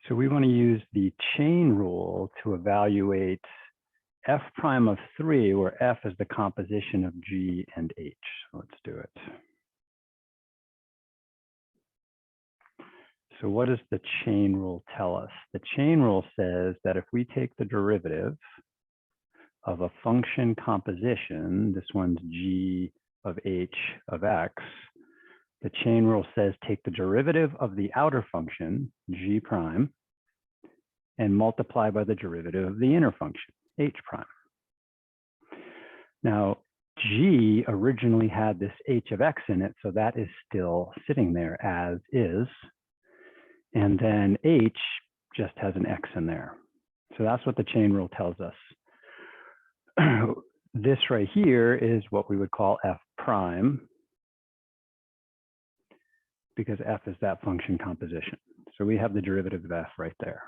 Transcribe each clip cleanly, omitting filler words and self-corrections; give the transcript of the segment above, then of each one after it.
So we want to use the chain rule to evaluate f prime of 3, where f is the composition of G and H. So let's do it. So what does the chain rule tell us? The chain rule says that if we take the derivative of a function composition, this one's G of H of X, the chain rule says take the derivative of the outer function, G prime, and multiply by the derivative of the inner function, H prime. Now, G originally had this H of X in it, so that is still sitting there as is. And then H just has an X in there. So that's what the chain rule tells us. This right here is what we would call f prime, because f is that function composition. So we have the derivative of f right there.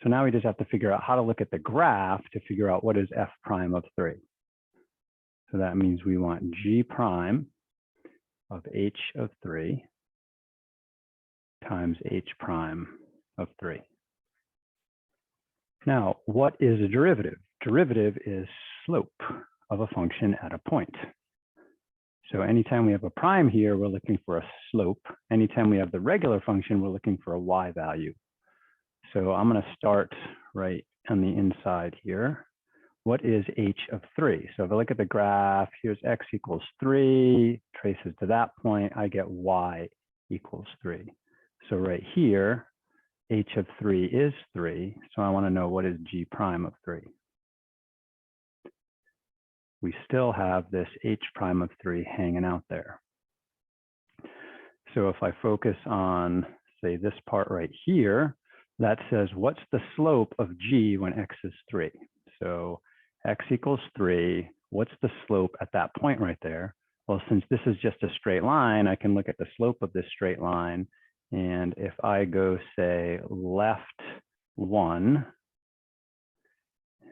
So now we just have to figure out how to look at the graph to figure out what is f prime of 3. So that means we want g prime of h of 3 times h prime of 3. Now, what is a derivative? Derivative is slope of a function at a point. So anytime we have a prime here, we're looking for a slope. Anytime we have the regular function, we're looking for a y value. So I'm going to start right on the inside here. What is h of 3? So if I look at the graph, here's x equals 3, traces to that point, I get y equals 3. So right here, h of 3 is 3. So I want to know what is g prime of 3. We still have this h prime of 3 hanging out there. So if I focus on, say, this part right here, that says, what's the slope of g when x is 3? So x equals 3, what's the slope at that point right there? Well, since this is just a straight line, I can look at the slope of this straight line. And if I go, say, left 1,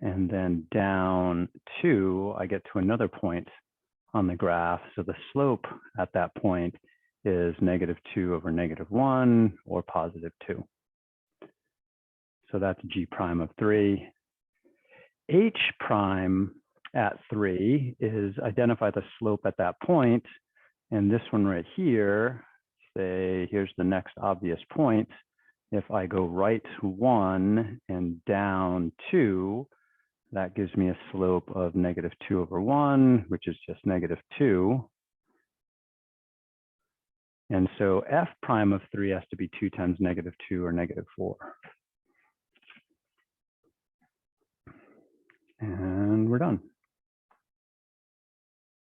and then down 2, I get to another point on the graph. So the slope at that point is -2 over -1 or +2. So that's g prime of 3. H prime at 3 is identify the slope at that point. And this one right here, say, here's the next obvious point. If I go right 1 and down 2, that gives me a slope of -2 over 1, which is just -2. And so f prime of 3 has to be 2 times -2 or -4. And we're done.